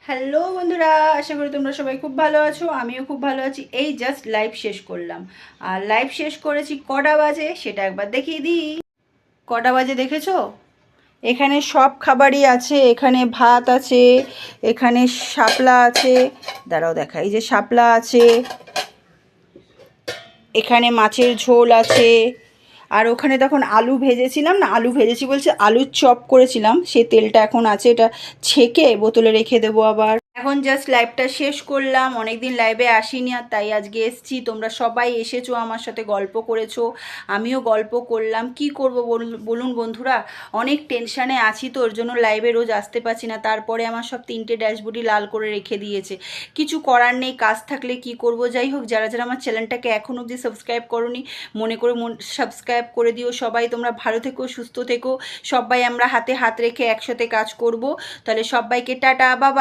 Hello বন্ধুরা, আশা করি তোমরা সবাই খুব ভালো আছো। আমিও খুব ভালো আছি। এই জাস্ট লাইভ শেষ করলাম। আর লাইভ শেষ করেছি কটা বাজে সেটা একবার দেখিয়ে দিই। কটা বাজে দেখেছো? এখানে সব খাবারই আছে। এখানে ভাত আছে, এখানে শাপলা আছে, দাঁড়াও দেখা, এই যে শাপলা আছে, এখানে মাছের ঝোল আছে, আর ওখানে তখন আলু ভেজেছিলাম না, আলু ভেজেছি বলছে, আলুর চপ করেছিলাম, সেই তেলটা এখন আছে, এটা ছেঁকে বোতলে রেখে দেবো আবার। এখন জাস্ট লাইভটা শেষ করলাম, অনেকদিন লাইভে আসিনি আর তাই আজকে এসছি। তোমরা সবাই এসেছো, আমার সাথে গল্প করেছো, আমিও গল্প করলাম। কি করব বলুন বন্ধুরা, অনেক টেনশানে আছি, তো ওর জন্য লাইভে রোজ আসতে পারছি না। তারপরে আমার সব 3টে ড্যাশবোর্ডই লাল করে রেখে দিয়েছে। কিছু করার নেই, কাজ থাকলে কি করব। যাই হোক, যারা যারা আমার চ্যানেলটাকে এখন অবধি সাবস্ক্রাইব করোনি, মনে করে সাবস্ক্রাইব করে দিও। সবাই তোমরা ভালো থেকো, সুস্থ থেকো। সবাই আমরা হাতে হাত রেখে একসাথে কাজ করব। তাহলে সবাইকে টাটা, বাবা।